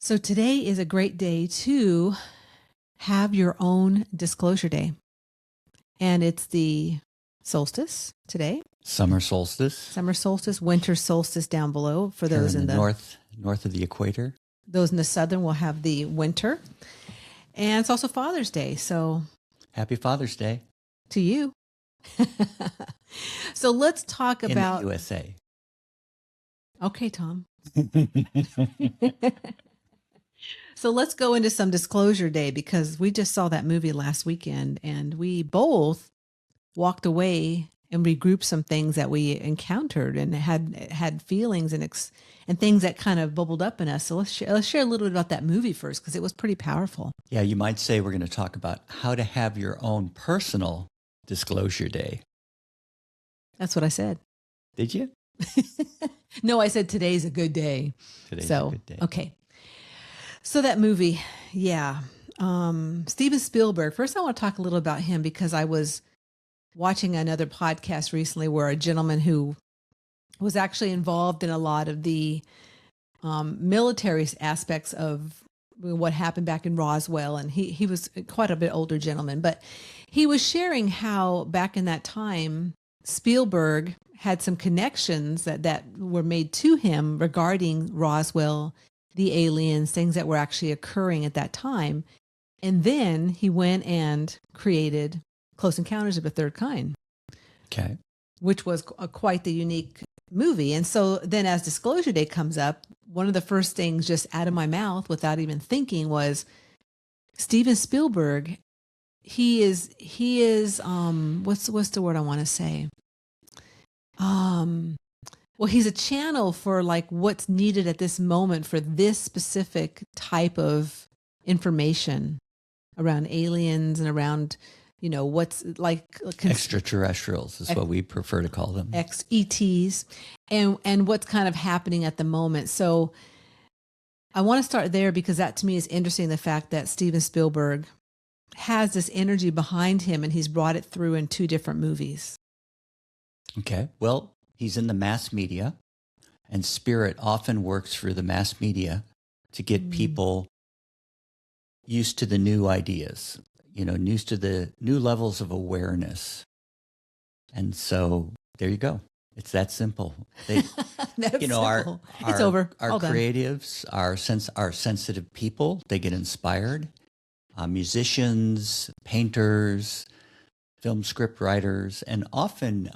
So today is a great day to have your own disclosure day. And it's the solstice today. Summer solstice. Summer solstice, winter solstice down below for Here those in the north of the equator. Those in the southern will have the winter. And it's also Father's Day. So Happy Father's Day. To you. So let's talk about in the USA. Okay, Tom. So let's go into some disclosure day because we just saw that movie last weekend and we both walked away and regrouped some things that we encountered and had feelings and things that kind of bubbled up in us. So let's share a little bit about that movie first because it was pretty powerful. Yeah, you might say we're going to talk about how to have your own personal disclosure day. That's what I said. Did you? No, I said today's a good day. Today's a good day. Okay. So that movie, yeah. Steven Spielberg. First, I want to talk a little about him because I was watching another podcast recently where a gentleman who was actually involved in a lot of the military aspects of what happened back in Roswell. And he was quite a bit older gentleman, but he was sharing how back in that time, Spielberg had some connections that were made to him regarding Roswell, the aliens, things that were actually occurring at that time. And then he went and created Close Encounters of the Third Kind. Okay. Which was quite the unique movie. And so then as Disclosure Day comes up, one of the first things just out of my mouth without even thinking was Steven Spielberg. He is what's the word I want to say? Well, he's a channel for like what's needed at this moment for this specific type of information around aliens and around, what's like extraterrestrials is what we prefer to call them. ETs and what's kind of happening at the moment. So I want to start there because that to me is interesting. The fact that Steven Spielberg has this energy behind him and he's brought it through in 2 different movies. Okay. Well, he's in the mass media, and spirit often works through the mass media to get people used to the new ideas, used to the new levels of awareness. And so there you go. It's that simple. Simple. It's over. Our All done. creatives, our sensitive people, they get inspired. Musicians, painters, film script writers, and often,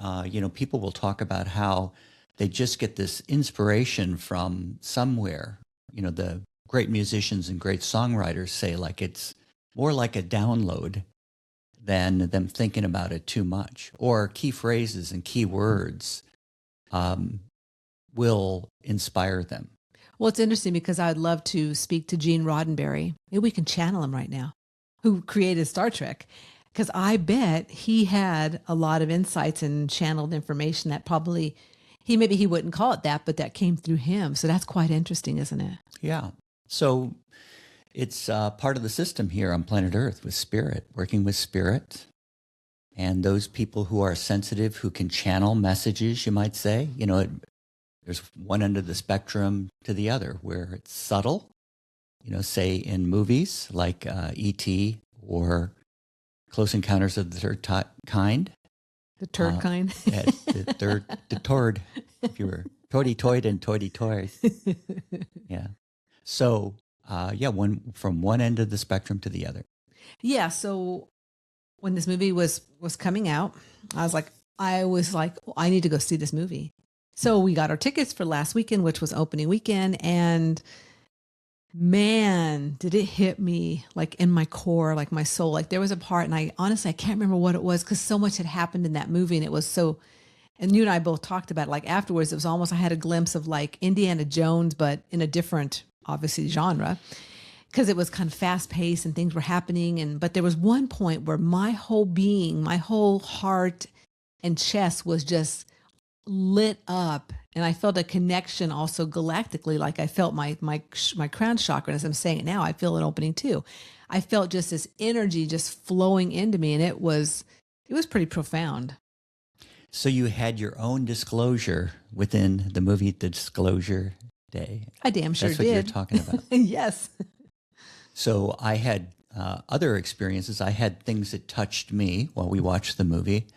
people will talk about how they just get this inspiration from somewhere. The great musicians and great songwriters say like it's more like a download than them thinking about it too much. Or key phrases and key words will inspire them. Well, it's interesting because I'd love to speak to Gene Roddenberry. Maybe we can channel him right now, who created Star Trek. Because I bet he had a lot of insights and channeled information that probably he wouldn't call it that, but that came through him. So that's quite interesting, isn't it? Yeah. So it's part of the system here on planet Earth with spirit, working with spirit. And those people who are sensitive, who can channel messages, you might say, there's one end of the spectrum to the other where it's subtle, say in movies like E.T. or Close Encounters of the Third Kind. The turd kind? Yeah, the tord. If you were toity-toid and toity-toid. Yeah. So, from one end of the spectrum to the other. Yeah. So when this movie was coming out, I was like, well, I need to go see this movie. So we got our tickets for last weekend, which was opening weekend, and man, did it hit me like in my core, like my soul. Like there was a part, and I can't remember what it was because so much had happened in that movie, and it was so. And you and I both talked about it. Like afterwards, it was almost I had a glimpse of like Indiana Jones, but in a different, obviously, genre, because it was kind of fast paced and things were happening. But there was one point where my whole being, my whole heart and chest was just lit up. And I felt a connection also galactically, like I felt my crown chakra. As I'm saying it now, I feel it opening too. I felt just this energy just flowing into me, and it was pretty profound. So you had your own disclosure within the movie, The Disclosure day. I damn sure That's what you're did. talking about. Yes. So I had other experiences. I had things that touched me while we watched the movie.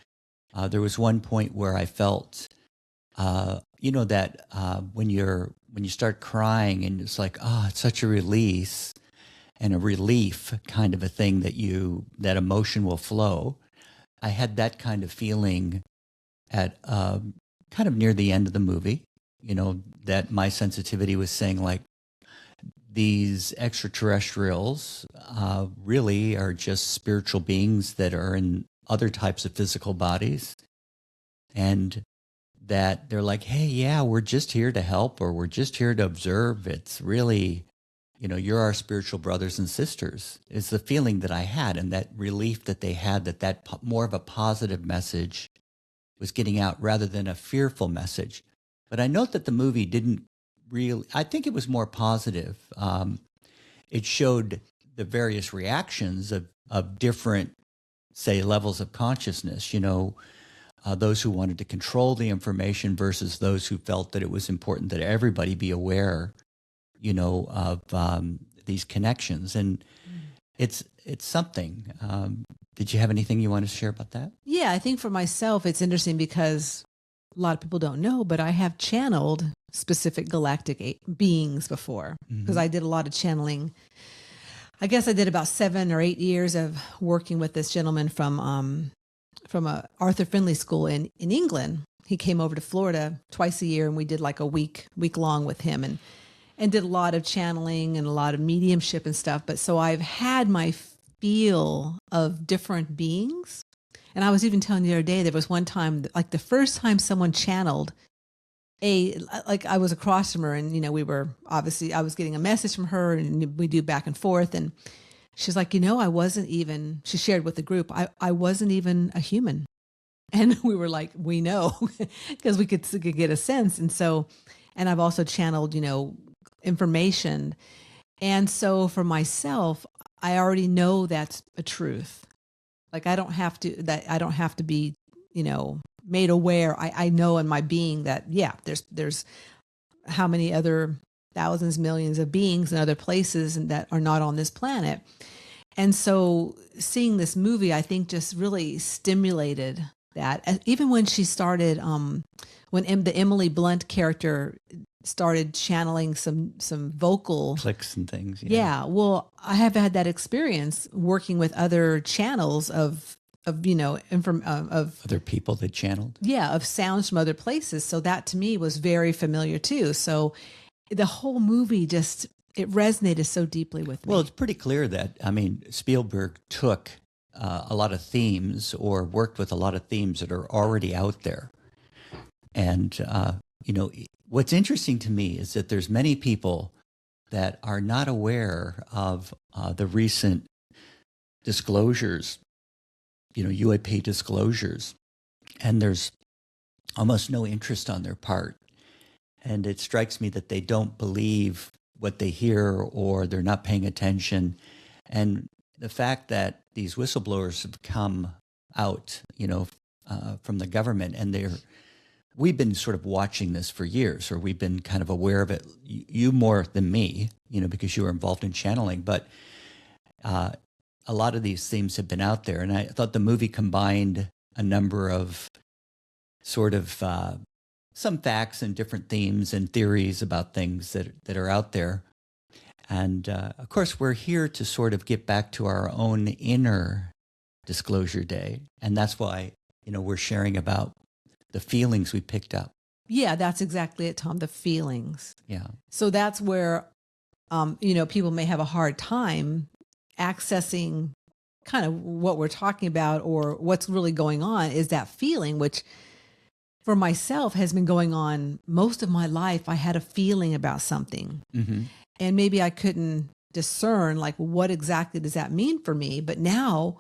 There was one point where I felt, that when you start crying and it's like, oh, it's such a release and a relief kind of a thing that emotion will flow. I had that kind of feeling at kind of near the end of the movie, that my sensitivity was saying like, these extraterrestrials really are just spiritual beings that are in other types of physical bodies. And that they're like, hey, yeah, we're just here to help, or we're just here to observe. It's really, you're our spiritual brothers and sisters. It's the feeling that I had, and that relief that they had, that more of a positive message was getting out rather than a fearful message. But I note that the movie didn't really, I think it was more positive. It showed the various reactions of different, say, levels of consciousness, those who wanted to control the information versus those who felt that it was important that everybody be aware, of these connections. And it's something. Did you have anything you want to share about that? Yeah, I think for myself, it's interesting because a lot of people don't know, but I have channeled specific galactic beings before because I did a lot of channeling. I guess I did about 7 or 8 years of working with this gentleman from a Arthur Finley school in England. He came over to Florida twice a year, and we did like a week long with him, and did a lot of channeling and a lot of mediumship and stuff. But so I've had my feel of different beings. And I was even telling you the other day, there was one time, like the first time someone channeled I was across from her, and, we were obviously, I was getting a message from her, and we do back and forth. And she's like, she shared with the group, I wasn't even a human. And we were like, we know, because we could get a sense. And I've also channeled, information. And so for myself, I already know that's a truth. Like I don't have to be, made aware. I know in my being that, yeah, there's how many other thousands, millions of beings in other places and that are not on this planet. And so seeing this movie, I think just really stimulated that. Even when she started, when the Emily Blunt character started channeling some vocal clicks and things. Yeah. Well, I have had that experience working with other channels of other people that channeled. Yeah, of sounds from other places. So that to me was very familiar too. So the whole movie it resonated so deeply with me. Well, it's pretty clear that, Spielberg took a lot of themes or worked with a lot of themes that are already out there. And, what's interesting to me is that there's many people that are not aware of the recent disclosures, UAP disclosures, and there's almost no interest on their part. And it strikes me that they don't believe what they hear, or they're not paying attention. And the fact that these whistleblowers have come out, from the government, and we've been sort of watching this for years, or we've been kind of aware of it, you more than me, because you were involved in channeling, but a lot of these themes have been out there. And I thought the movie combined a number of sort of some facts and different themes and theories about things that are out there. And of course, we're here to sort of get back to our own inner disclosure day. And that's why, we're sharing about the feelings we picked up. Yeah, that's exactly it, Tom, the feelings. Yeah. So that's where, people may have a hard time accessing kind of what we're talking about, or what's really going on is that feeling, which for myself has been going on most of my life. I had a feeling about something, and maybe I couldn't discern like what exactly does that mean for me. But now,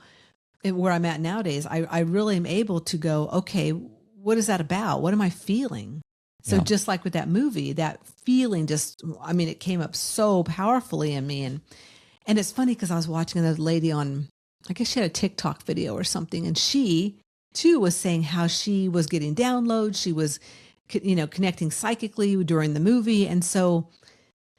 where I'm at nowadays, I really am able to go, okay, what is that about? What am I feeling? So just like with that movie, that feeling it came up so powerfully in me. And it's funny because I was watching another lady on, I guess she had a TikTok video or something, and she too was saying how she was getting downloads. She was connecting psychically during the movie. And so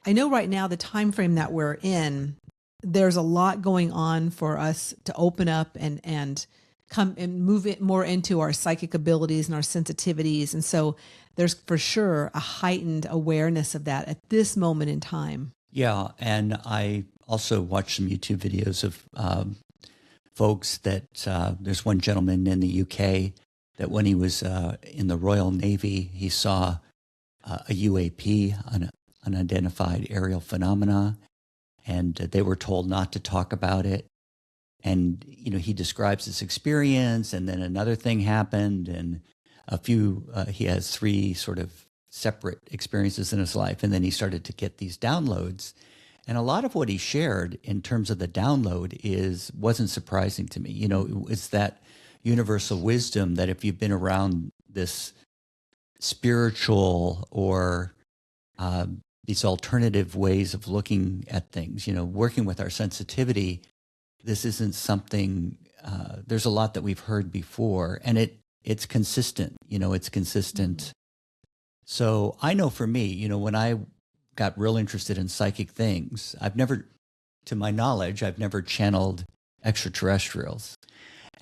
I know right now the time frame that we're in, there's a lot going on for us to open up and come and move it more into our psychic abilities and our sensitivities. And so there's for sure a heightened awareness of that at this moment in time. Yeah, and I also watched some YouTube videos of folks that there's one gentleman in the UK that when he was in the Royal Navy, he saw a UAP, an unidentified aerial phenomena, and they were told not to talk about it. And, he describes this experience, and then another thing happened, and he has 3 sort of separate experiences in his life, and then he started to get these downloads. And a lot of what he shared in terms of the download wasn't surprising to me. It's that universal wisdom that if you've been around this spiritual or these alternative ways of looking at things, working with our sensitivity, this isn't something, there's a lot that we've heard before, and it's consistent, it's consistent. Mm-hmm. So I know for me, when I got real interested in psychic things, to my knowledge, I've never channeled extraterrestrials.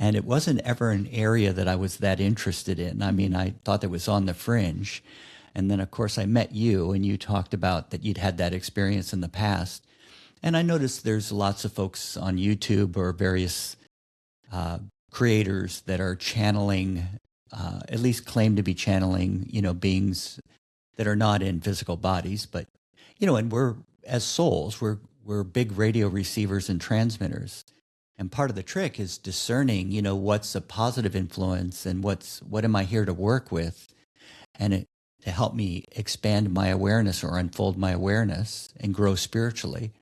And it wasn't ever an area that I was that interested in. I mean, I thought it was on the fringe. And then, of course, I met you, and you talked about that you'd had that experience in the past. And I noticed there's lots of folks on YouTube or various creators that are channeling, at least claim to be channeling, beings that are not in physical bodies. But, and we're, as souls, we're big radio receivers and transmitters. And part of the trick is discerning, what's a positive influence and what am I here to work with, and to help me expand my awareness or unfold my awareness and grow spiritually.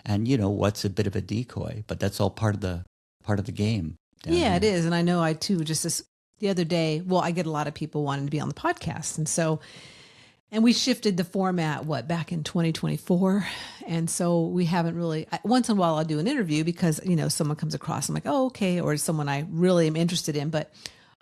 And what's a bit of a decoy, but that's all part of the game. Yeah, it is. And I know I too, the other day, I get a lot of people wanting to be on the podcast. And we shifted the format, back in 2024. And so we haven't really, once in a while I'll do an interview because, someone comes across, I'm like, oh, okay. Or someone I really am interested in. But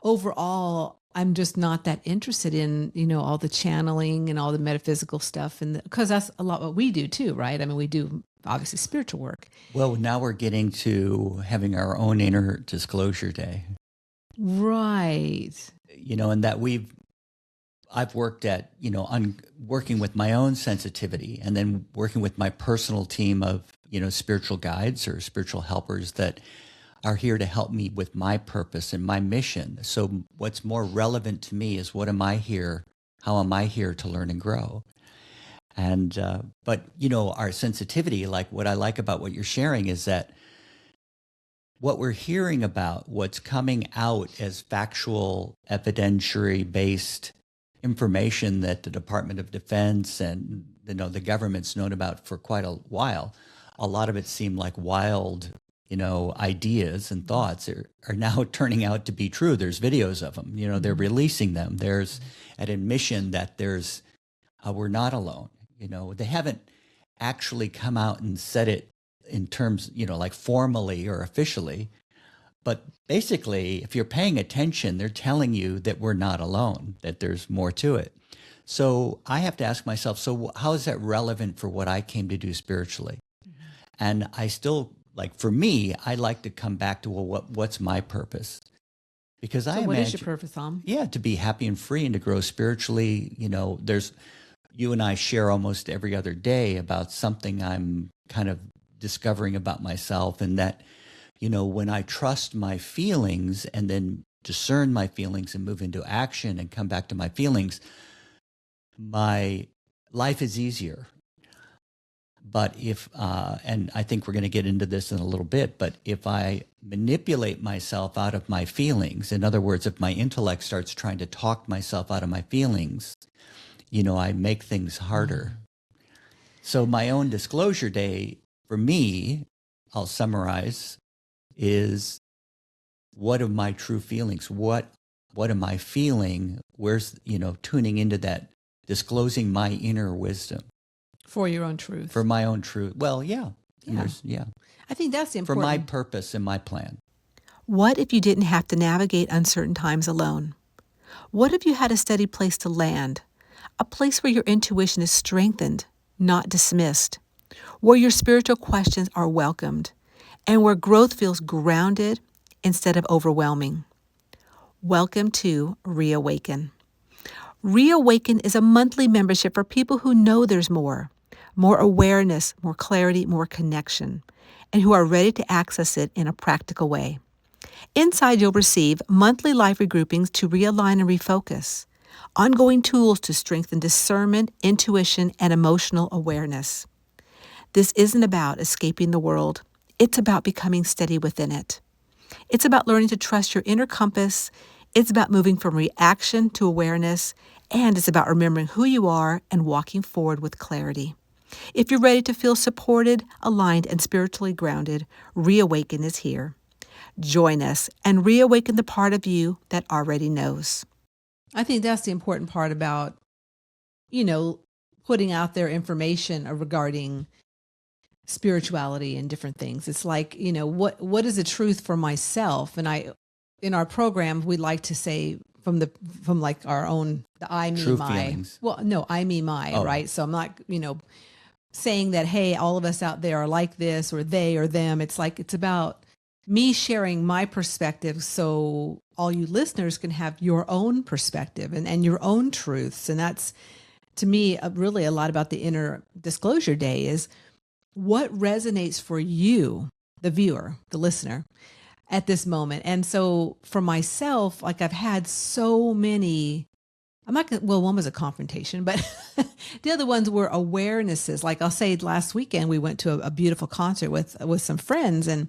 overall, I'm just not that interested in, all the channeling and all the metaphysical stuff. And because that's a lot what we do too, right? I mean, we do obviously spiritual work. Well, now we're getting to having our own inner disclosure day. Right. And that I've worked at, on working with my own sensitivity and then working with my personal team of, spiritual guides or spiritual helpers that are here to help me with my purpose and my mission. So what's more relevant to me is what am I here? How am I here to learn and grow? And, but, our sensitivity, like what I like about what you're sharing is that what we're hearing about, what's coming out as factual, evidentiary-based information that the Department of Defense and the government's known about for quite a while, a lot of it seemed like wild, ideas and thoughts are now turning out to be true. There's videos of them, they're releasing them. There's an admission that we're not alone. They haven't actually come out and said it in terms, like formally or officially. But basically, if you're paying attention, they're telling you that we're not alone, that there's more to it. So I have to ask myself, so how is that relevant for what I came to do spiritually? Mm-hmm. And I still, for me, I like to come back to, what's my purpose? Because what is your purpose, Tom? Yeah, to be happy and free and to grow spiritually. You and I share almost every other day about something I'm kind of discovering about myself, and that, when I trust my feelings and then discern my feelings and move into action and come back to my feelings, my life is easier. But and I think we're going to get into this in a little bit, but if I manipulate myself out of my feelings, in other words, if my intellect starts trying to talk myself out of my feelings, I make things harder. So my own disclosure day, for me, I'll summarize, is what are my true feelings? What am I feeling? Where's, tuning into that, disclosing my inner wisdom. For your own truth. For my own truth. Well, yeah. Yeah. I think that's the important. For my purpose and my plan. What if you didn't have to navigate uncertain times alone? What if you had a steady place to land? A place where your intuition is strengthened, not dismissed, where your spiritual questions are welcomed, and where growth feels grounded instead of overwhelming. Welcome to Reawaken. Reawaken is a monthly membership for people who know there's more awareness, more clarity, more connection, and who are ready to access it in a practical way. Inside, you'll receive monthly life regroupings to realign and refocus, ongoing tools to strengthen discernment, intuition, and emotional awareness. This isn't about escaping the world. It's about becoming steady within it. It's about learning to trust your inner compass. It's about moving from reaction to awareness, and it's about remembering who you are and walking forward with clarity. If you're ready to feel supported, aligned, and spiritually grounded, Reawaken is here. Join us and reawaken the part of you that already knows. I think that's the important part about, putting out there information regarding spirituality and different things. It's like, what is the truth for myself? And in our program, we like to say from like our own, the I, me, True my. feelings. Well, no, I, me, my, Oh. right? So I'm not, saying that, hey, all of us out there are like this or they or them. It's like, it's about me sharing my perspective so all you listeners can have your own perspective and your own truths. And that's, to me, really a lot about the Inner Disclosure Day is what resonates for you, the viewer, the listener, at this moment. And so for myself, like I've had so many, I'm not gonna, well, one was a confrontation, but the other ones were awarenesses. Like I'll say last weekend, we went to a beautiful concert with some friends, and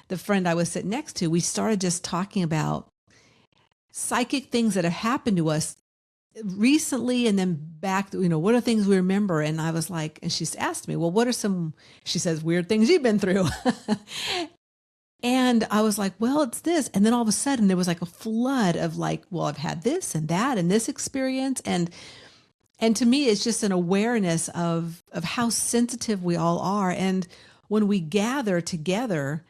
the friend I was sitting next to, we started just talking about psychic things that have happened to us recently and then back, what are things we remember? And I was like, and she's asked me, well, what are some, she says, weird things you've been through? And I was like, well, it's this. And then all of a sudden there was like a flood of like, well, I've had this and that and this experience. And to me, it's just an awareness of how sensitive we all are. And when we gather together,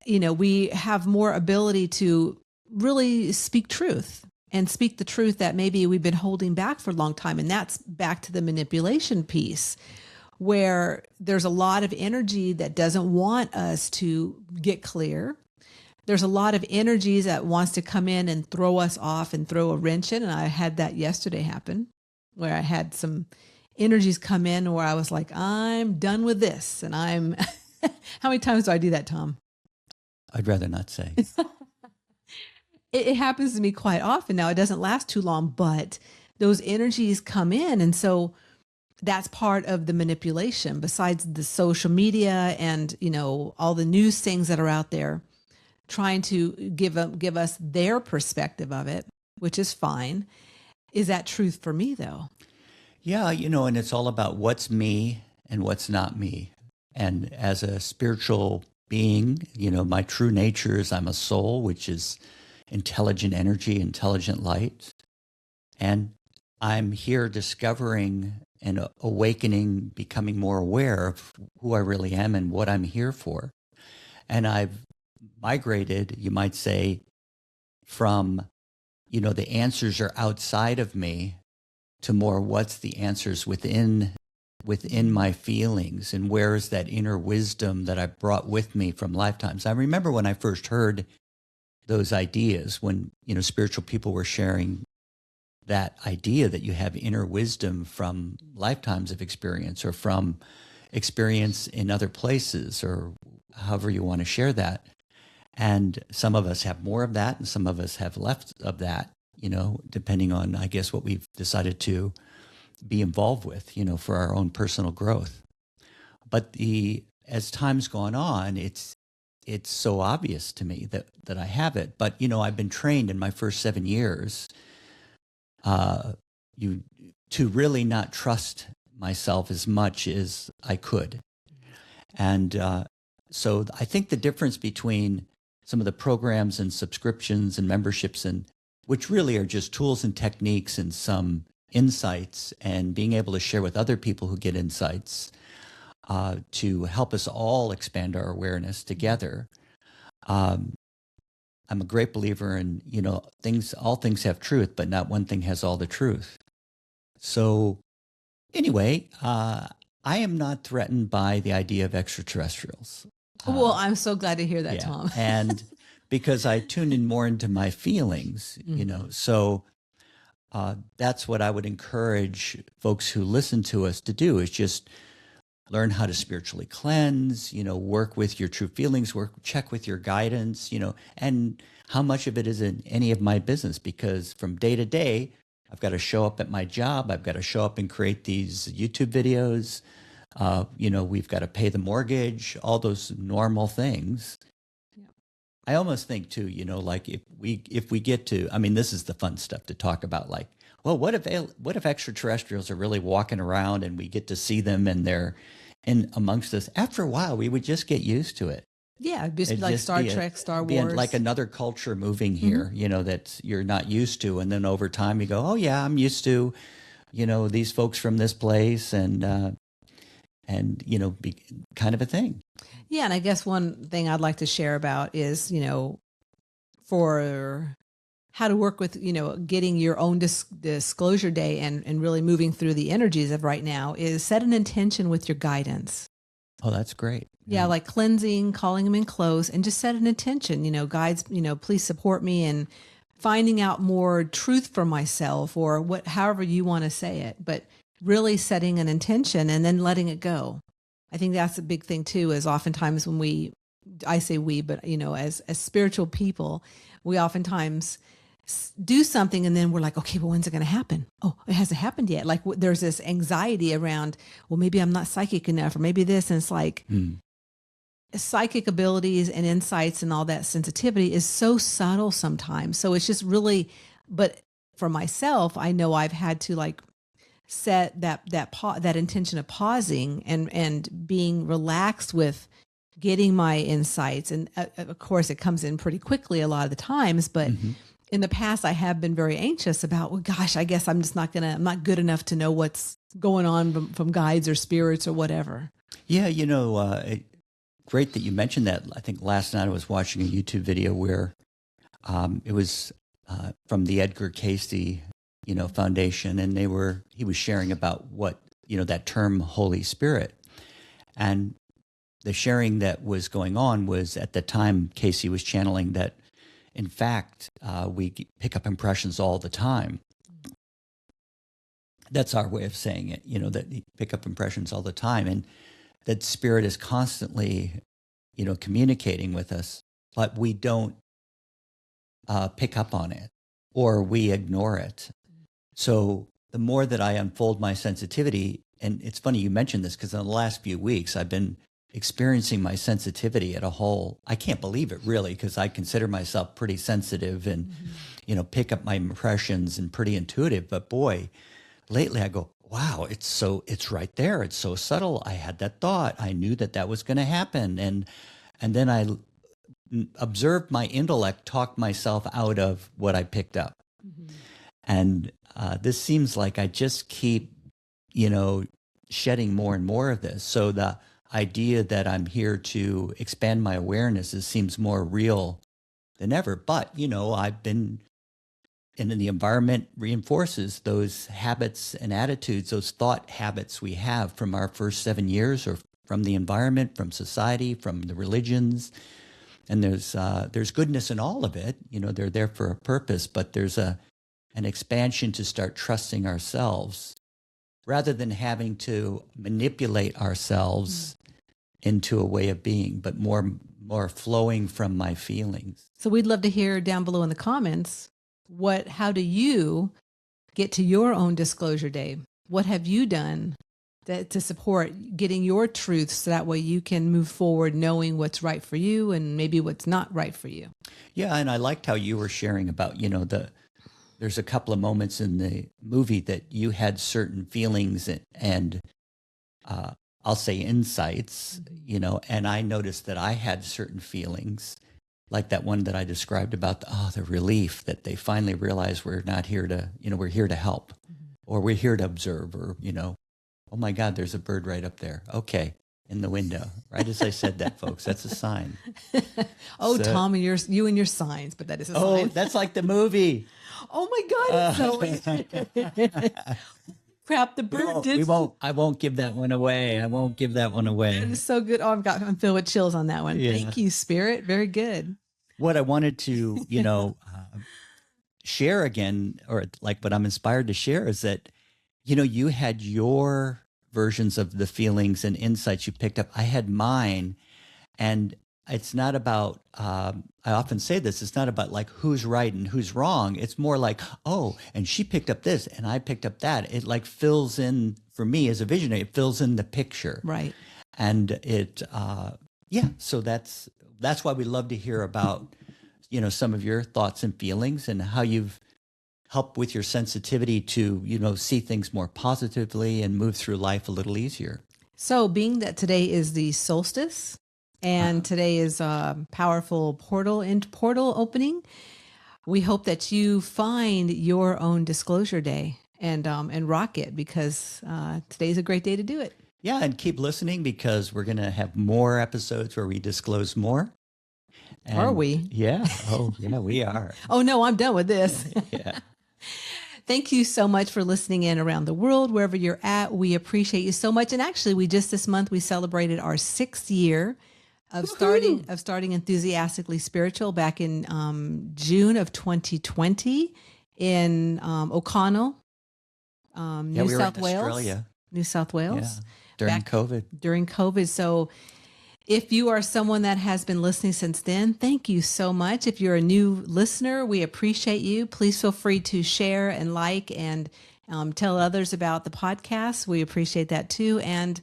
we have more ability to really speak truth and speak the truth that maybe we've been holding back for a long time. And that's back to the manipulation piece, where there's a lot of energy that doesn't want us to get clear. There's a lot of energies that wants to come in and throw us off and throw a wrench in. And I had that yesterday happen, where I had some energies come in where I was like, I'm done with this. And I'm, how many times do I do that, Tom? I'd rather not say. It happens to me quite often now. It doesn't last too long, but those energies come in. And so that's part of the manipulation, besides the social media and, all the news things that are out there trying to give us their perspective of it, which is fine. Is that truth for me though? Yeah, and it's all about what's me and what's not me. And as a spiritual being, my true nature is I'm a soul, which is intelligent energy, intelligent light. And I'm here discovering and awakening, becoming more aware of who I really am and what I'm here for. And I've migrated, you might say, from, the answers are outside of me to more what's the answers within my feelings, and where is that inner wisdom that I brought with me from lifetimes. I remember when I first heard those ideas, when, spiritual people were sharing that idea that you have inner wisdom from lifetimes of experience or from experience in other places, or however you want to share that. And some of us have more of that and some of us have less of that, depending on, I guess, what we've decided to be involved with, for our own personal growth. But as time's gone on, it's so obvious to me that I have it. But, I've been trained in my first 7 years to really not trust myself as much as I could. And so I think the difference between some of the programs and subscriptions and memberships, and which really are just tools and techniques and some insights, and being able to share with other people who get insights to help us all expand our awareness together. I'm a great believer in, all things have truth, but not one thing has all the truth. So anyway, I am not threatened by the idea of extraterrestrials. Well, I'm so glad to hear that, Yeah. Tom. And because I tune in more into my feelings, so that's what I would encourage folks who listen to us to do, is just learn how to spiritually cleanse, work with your true feelings, check with your guidance, and how much of it is in any of my business, because from day to day, I've got to show up at my job. I've got to show up and create these YouTube videos. We've got to pay the mortgage, all those normal things. Yeah. I almost think too, like if we get to, I mean, this is the fun stuff to talk about. Like, well, what if extraterrestrials are really walking around and we get to see them and they're in amongst us? After a while, we would just get used to it. Yeah, it'd like Star Trek, Star Wars. Like another culture moving here, that you're not used to. And then over time you go, oh yeah, I'm used to, these folks from this place and be kind of a thing. Yeah, and I guess one thing I'd like to share about is, for how to work with, getting your own disclosure day and really moving through the energies of right now, is set an intention with your guidance. Oh, that's great. Yeah, like cleansing, calling them in close, and just set an intention, guides, please support me in finding out more truth for myself, or however you want to say it, but really setting an intention and then letting it go. I think that's a big thing too, is oftentimes when I say we, but as spiritual people, we oftentimes do something and then we're like, okay, well, when's it going to happen? Oh, it hasn't happened yet. Like there's this anxiety around, well, maybe I'm not psychic enough, or maybe this. And it's like psychic abilities and insights and all that sensitivity is so subtle sometimes. So it's just really, but for myself, I know I've had to like set that intention of pausing and being relaxed with getting my insights. And of course it comes in pretty quickly a lot of the times, but in the past, I have been very anxious about, well, gosh, I guess I'm not good enough to know what's going on from guides or spirits or whatever. Yeah, great that you mentioned that. I think last night I was watching a YouTube video where it was from the Edgar Cayce, Foundation, and he was sharing about what, that term Holy Spirit. And the sharing that was going on was, at the time, Cayce was channeling that, in fact, we pick up impressions all the time. That's our way of saying it, that we pick up impressions all the time, and that spirit is constantly, communicating with us, but we don't pick up on it, or we ignore it. So the more that I unfold my sensitivity, and it's funny you mentioned this, because in the last few weeks I've been experiencing my sensitivity at a whole, I can't believe it really, because I consider myself pretty sensitive and, pick up my impressions and pretty intuitive. But boy, lately I go, wow, it's right there. It's so subtle. I had that thought. I knew that was going to happen. And then I observed my intellect talk myself out of what I picked up. And this seems like I just keep, shedding more and more of this. So the idea that I'm here to expand my awareness seems more real than ever. But, I've been, and the environment reinforces those habits and attitudes, those thought habits we have from our first 7 years, or from the environment, from society, from the religions. And there's goodness in all of it. They're there for a purpose, but there's an expansion to start trusting ourselves rather than having to manipulate ourselves into a way of being, but more flowing from my feelings. So we'd love to hear down below in the comments, how do you get to your own disclosure day? What have you done to support getting your truth, so that way you can move forward knowing what's right for you and maybe what's not right for you? Yeah, and I liked how you were sharing about, there's a couple of moments in the movie that you had certain feelings and I'll say insights, and I noticed that I had certain feelings, like that one that I described about the relief that they finally realized we're not here to, we're here to help, or we're here to observe, or, oh my God, there's a bird right up there. Okay, in the window. Right as I said that, folks, that's a sign. Oh, So- Tom, and you and your signs, but that is a Oh, sign. that's like the movie. Oh my God, it's so crap. The bird did. I won't give that one away. I won't give that one away. It's so good. Oh, I'm filled with chills on that one. Yeah. Thank you, Spirit. Very good. What I wanted to, share again, or like what I'm inspired to share, is that, you had your versions of the feelings and insights you picked up. I had mine. And it's not about, I often say this, it's not about like who's right and who's wrong. It's more like, oh, and she picked up this and I picked up that. It like fills in, for me as a visionary, it fills in the picture. Right. And it, so that's why we love to hear about, some of your thoughts and feelings and how you've helped with your sensitivity to, see things more positively and move through life a little easier. So being that today is the solstice and today is a powerful portal opening, we hope that you find your own disclosure day and rock it, because today's a great day to do it. Yeah, and keep listening, because we're going to have more episodes where we disclose more. And Are we? Yeah. Oh, yeah, we are. Oh, no, I'm done with this. Yeah. Thank you so much for listening in around the world, wherever you're at. We appreciate you so much. And actually, this month, we celebrated our 6th year of starting Enthusiastically Spiritual back in June of 2020 in O'Connell, New we were South in Wales. Australia. New South Wales. During COVID. During COVID. So if you are someone that has been listening since then, thank you so much. If you're a new listener, we appreciate you. Please feel free to share and like and tell others about the podcast. We appreciate that too. And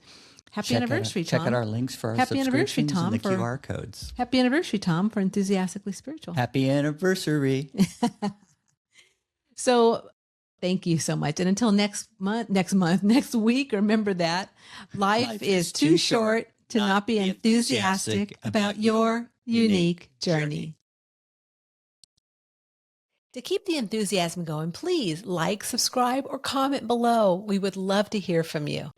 happy anniversary, Tom. Check out our links for our Happy anniversary, subscriptions Tom, and the for- QR codes. Happy anniversary, Tom, for Enthusiastically Spiritual. Happy anniversary. So thank you so much. And until next week, remember that life is too short to not be enthusiastic about your unique journey. To keep the enthusiasm going, please like, subscribe, or comment below. We would love to hear from you.